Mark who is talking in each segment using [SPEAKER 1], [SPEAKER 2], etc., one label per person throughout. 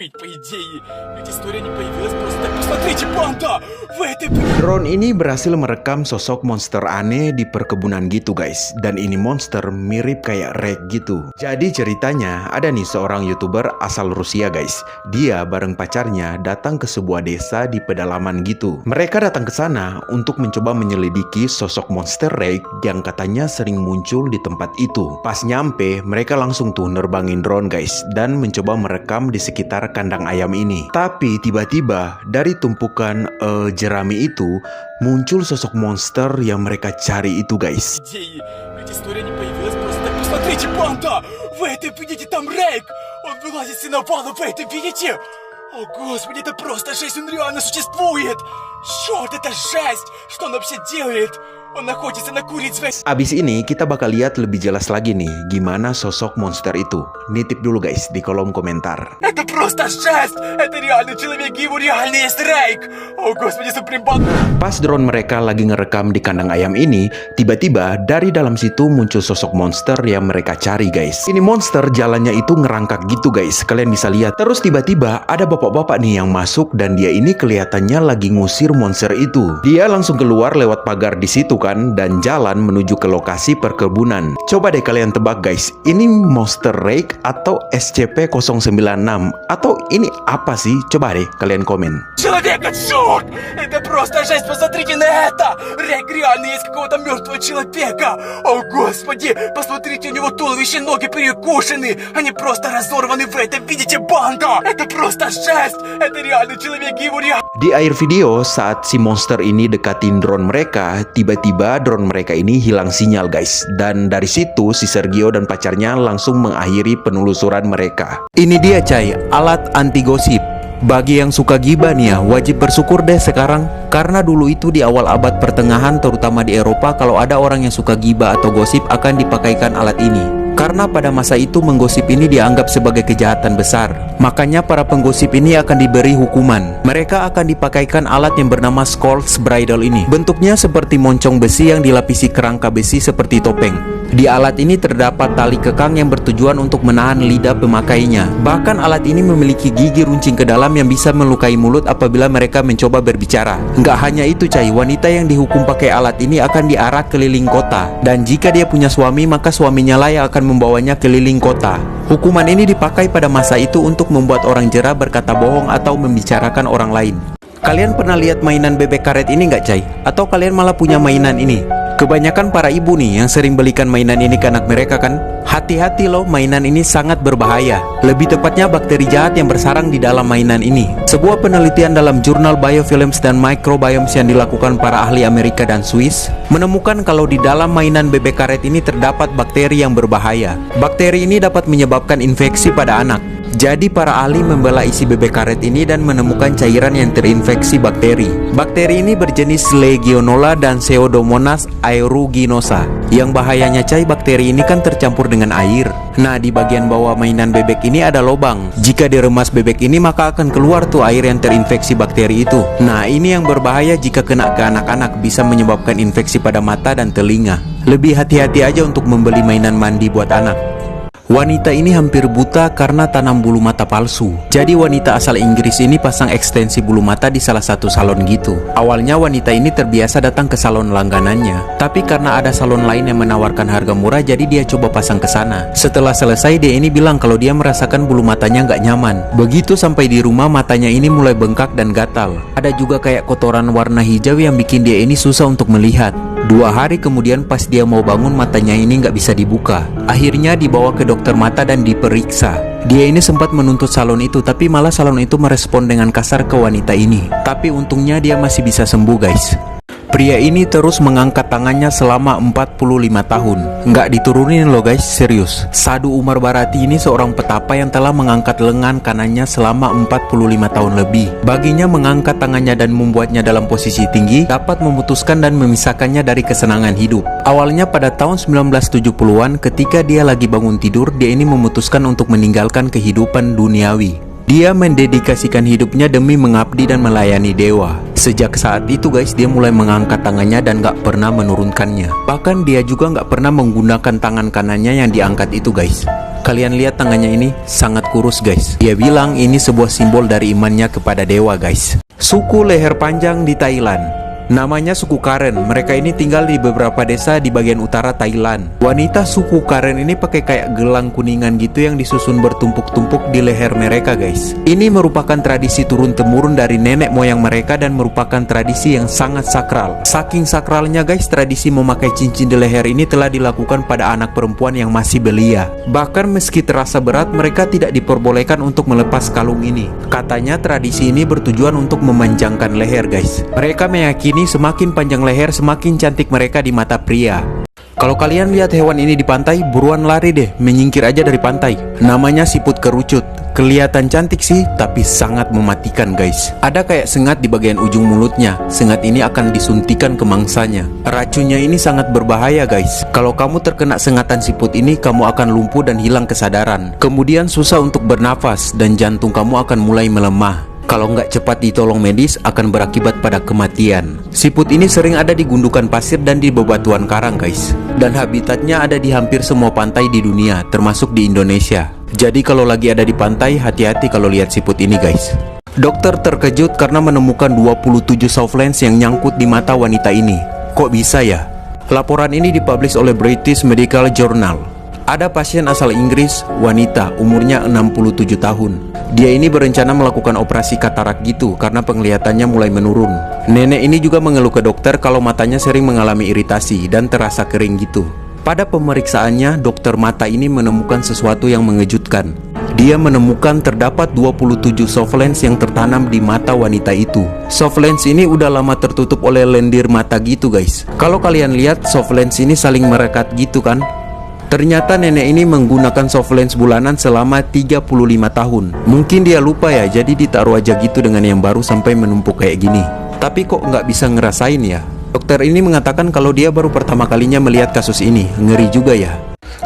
[SPEAKER 1] По идее, ведь история не появилась просто так. Посмотрите, банда! В этой...
[SPEAKER 2] Drone ini berhasil merekam sosok monster aneh di perkebunan gitu guys. Dan ini monster mirip kayak Rek gitu. Jadi ceritanya ada nih seorang YouTuber asal Rusia guys. Dia bareng pacarnya datang ke sebuah desa di pedalaman gitu. Mereka datang ke sana untuk mencoba menyelidiki sosok monster Rek yang katanya sering muncul di tempat itu. Pas nyampe, mereka langsung tuh nerbangin drone guys dan mencoba merekam di sekitar kandang ayam ini. Tapi tiba-tiba dari tumpukan jerami itu muncul sosok monster yang mereka cari itu guys.
[SPEAKER 1] Идеи. Ведь история не появилась просто так. Посмотрите, банда! Вы это видите? Там Рейк! Он вылазит с сеновала, вы это видите? О, господи, это просто жесть, он реально существует! Черт, это жесть! Что он вообще делает? Он находится на курице.
[SPEAKER 2] Abis ini kita bakal lihat lebih jelas lagi nih gimana sosok monster itu. Nitip dulu guys di kolom komentar.
[SPEAKER 1] Это просто жесть! Это реально человек, его реально есть Рейк! О, господи, Supreme Band!
[SPEAKER 2] Pas drone mereka lagi ngerekam di kandang ayam ini, tiba-tiba dari dalam situ muncul sosok monster yang mereka cari guys. Ini monster jalannya itu ngerangkak gitu guys, kalian bisa lihat. Terus tiba-tiba ada bapak-bapak nih yang masuk dan dia ini kelihatannya lagi ngusir monster itu. Dia langsung keluar lewat pagar di situ kan dan jalan menuju ke lokasi perkebunan. Coba deh kalian tebak guys, ini monster Rake atau SCP-096 atau ini apa sih? Coba deh kalian komen.
[SPEAKER 1] Человека, черт! Это просто жесть, посмотрите на это! Рейк реально есть какого-то мертвого человека! О, господи! Посмотрите, у него туловище, ноги перекушены! Они просто разорваны, вы это видите, банда! Это просто жесть! Это реально человек, его реально...
[SPEAKER 2] Di akhir video saat si monster ini dekatin drone mereka, tiba-tiba drone mereka ini hilang sinyal guys. Dan dari situ si Sergio dan pacarnya langsung mengakhiri penelusuran mereka. Ini dia cai, alat anti gosip. Bagi yang suka gibah nih ya, wajib bersyukur deh sekarang. Karena dulu itu di awal abad pertengahan terutama di Eropa, kalau ada orang yang suka gibah atau gosip akan dipakaikan alat ini. Karena pada masa itu menggosip ini dianggap sebagai kejahatan besar. Makanya para penggosip ini akan diberi hukuman. Mereka akan dipakaikan alat yang bernama Scold's Bridle ini. Bentuknya seperti moncong besi yang dilapisi kerangka besi seperti topeng. Di alat ini terdapat tali kekang yang bertujuan untuk menahan lidah pemakainya. Bahkan alat ini memiliki gigi runcing ke dalam yang bisa melukai mulut apabila mereka mencoba berbicara. Nggak hanya itu cai, wanita yang dihukum pakai alat ini akan diarak keliling kota. Dan jika dia punya suami, maka suaminya lah yang akan membawanya keliling kota. Hukuman ini dipakai pada masa itu untuk membuat orang jera berkata bohong atau membicarakan orang lain. Kalian pernah lihat mainan bebek karet ini nggak cai? Atau kalian malah punya mainan ini? Kebanyakan para ibu nih yang sering belikan mainan ini ke anak mereka kan? Hati-hati loh, mainan ini sangat berbahaya. Lebih tepatnya bakteri jahat yang bersarang di dalam mainan ini. Sebuah penelitian dalam jurnal Biofilms dan Microbiomes yang dilakukan para ahli Amerika dan Swiss menemukan kalau di dalam mainan bebek karet ini terdapat bakteri yang berbahaya. Bakteri ini dapat menyebabkan infeksi pada anak. Jadi para ahli membelah isi bebek karet ini dan menemukan cairan yang terinfeksi bakteri. Bakteri ini berjenis Legionella dan Pseudomonas aeruginosa. Yang bahayanya cai, bakteri ini kan tercampur dengan air. Nah, di bagian bawah mainan bebek ini ada lubang. Jika diremas bebek ini maka akan keluar tuh air yang terinfeksi bakteri itu. Nah, ini yang berbahaya jika kena ke anak-anak, bisa menyebabkan infeksi pada mata dan telinga. Lebih hati-hati aja untuk membeli mainan mandi buat anak. Wanita ini hampir buta karena tanam bulu mata palsu. Jadi wanita asal Inggris ini pasang ekstensi bulu mata di salah satu salon gitu. Awalnya wanita ini terbiasa datang ke salon langganannya, tapi karena ada salon lain yang menawarkan harga murah, jadi dia coba pasang ke sana. Setelah selesai, dia ini bilang kalau dia merasakan bulu matanya nggak nyaman. Begitu sampai di rumah, matanya ini mulai bengkak dan gatal. Ada juga kayak kotoran warna hijau yang bikin dia ini susah untuk melihat. 2 hari kemudian pas dia mau bangun, matanya ini nggak bisa dibuka. Akhirnya dibawa ke dokter mata dan diperiksa. Dia ini sempat menuntut salon itu, tapi malah salon itu merespon dengan kasar ke wanita ini. Tapi untungnya dia masih bisa sembuh guys. Pria ini terus mengangkat tangannya selama 45 tahun. Nggak diturunin loh guys, serius. Sadu Umar Barati ini seorang petapa yang telah mengangkat lengan kanannya selama 45 tahun lebih. Baginya mengangkat tangannya dan membuatnya dalam posisi tinggi dapat memutuskan dan memisahkannya dari kesenangan hidup. Awalnya pada tahun 1970-an ketika dia lagi bangun tidur, dia ini memutuskan untuk meninggalkan kehidupan duniawi. Dia mendedikasikan hidupnya demi mengabdi dan melayani dewa. Sejak saat itu guys, dia mulai mengangkat tangannya dan gak pernah menurunkannya. Bahkan dia juga gak pernah menggunakan tangan kanannya yang diangkat itu guys. Kalian lihat tangannya ini sangat kurus guys. Dia bilang ini sebuah simbol dari imannya kepada dewa guys. Suku leher panjang di Thailand. Namanya suku Karen. Mereka ini tinggal di beberapa desa di bagian utara Thailand. Wanita suku Karen ini pakai kayak gelang kuningan gitu yang disusun bertumpuk-tumpuk di leher mereka guys. Ini merupakan tradisi turun-temurun dari nenek moyang mereka dan merupakan tradisi yang sangat sakral. Saking sakralnya guys, tradisi memakai cincin di leher ini telah dilakukan pada anak perempuan yang masih belia. Bahkan meski terasa berat, mereka tidak diperbolehkan untuk melepas kalung ini. Katanya tradisi ini bertujuan untuk memanjangkan leher guys. Mereka meyakini semakin panjang leher, semakin cantik mereka di mata pria. Kalau kalian lihat hewan ini di pantai, buruan lari deh, menyingkir aja dari pantai. Namanya siput kerucut. Kelihatan cantik sih, tapi sangat mematikan guys. Ada kayak sengat di bagian ujung mulutnya. Sengat ini akan disuntikan ke mangsanya. Racunnya ini sangat berbahaya guys. Kalau kamu terkena sengatan siput ini, kamu akan lumpuh dan hilang kesadaran. Kemudian susah untuk bernafas dan jantung kamu akan mulai melemah. Kalau nggak cepat ditolong medis, akan berakibat pada kematian. Siput ini sering ada di gundukan pasir dan di bebatuan karang guys. Dan habitatnya ada di hampir semua pantai di dunia, termasuk di Indonesia. Jadi kalau lagi ada di pantai, hati-hati kalau lihat siput ini guys. Dokter terkejut karena menemukan 27 soft lens yang nyangkut di mata wanita ini. Kok bisa ya? Laporan ini dipublish oleh British Medical Journal. Ada pasien asal Inggris, wanita, umurnya 67 tahun. Dia ini berencana melakukan operasi katarak gitu karena penglihatannya mulai menurun. Nenek ini juga mengeluh ke dokter kalau matanya sering mengalami iritasi dan terasa kering gitu. Pada pemeriksaannya, dokter mata ini menemukan sesuatu yang mengejutkan. Dia menemukan terdapat 27 soft lens yang tertanam di mata wanita itu. Soft lens ini udah lama tertutup oleh lendir mata gitu guys. Kalau kalian lihat, soft lens ini saling merekat gitu kan. Ternyata nenek ini menggunakan soft lens bulanan selama 35 tahun. Mungkin dia lupa ya, jadi ditaruh aja gitu dengan yang baru sampai menumpuk kayak gini. Tapi kok nggak bisa ngerasain ya? Dokter ini mengatakan kalau dia baru pertama kalinya melihat kasus ini. Ngeri juga ya.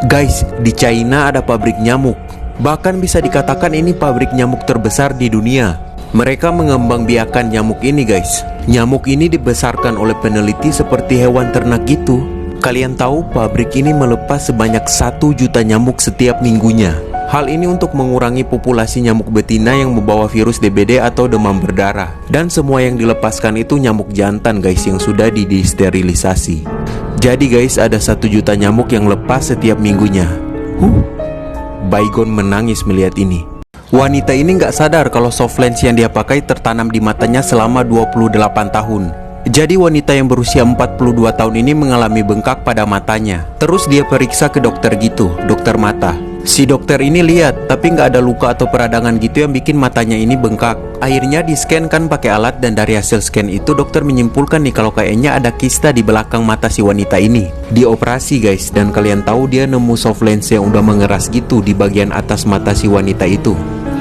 [SPEAKER 2] Guys, di China ada pabrik nyamuk. Bahkan bisa dikatakan ini pabrik nyamuk terbesar di dunia. Mereka mengembangbiakan nyamuk ini guys. Nyamuk ini dibesarkan oleh peneliti seperti hewan ternak gitu. Kalian tahu pabrik ini melepas sebanyak 1 juta nyamuk setiap minggunya. Hal ini untuk mengurangi populasi nyamuk betina yang membawa virus DBD atau demam berdarah. Dan semua yang dilepaskan itu nyamuk jantan guys yang sudah disterilisasi. Jadi guys, ada 1 juta nyamuk yang lepas setiap minggunya. Baygon menangis melihat ini. Wanita ini nggak sadar kalau soft lens yang dia pakai tertanam di matanya selama 28 tahun. Jadi wanita yang berusia 42 tahun ini mengalami bengkak pada matanya. Terus dia periksa ke dokter gitu, dokter mata. Si dokter ini lihat, tapi nggak ada luka atau peradangan gitu yang bikin matanya ini bengkak. Akhirnya di-scan kan pakai alat dan dari hasil scan itu dokter menyimpulkan nih kalau kayaknya ada kista di belakang mata si wanita ini. Dioperasi guys, dan kalian tahu dia nemu soft lens yang udah mengeras gitu di bagian atas mata si wanita itu.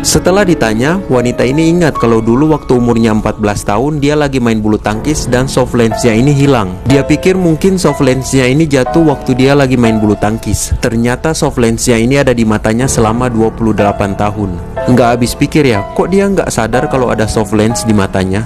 [SPEAKER 2] Setelah ditanya, wanita ini ingat kalau dulu waktu umurnya 14 tahun dia lagi main bulu tangkis dan soft lensnya ini hilang. Dia pikir mungkin soft lensnya ini jatuh waktu dia lagi main bulu tangkis. Ternyata soft lensnya ini ada di matanya selama 28 tahun. Nggak habis pikir ya, kok dia nggak sadar kalau ada soft lens di matanya?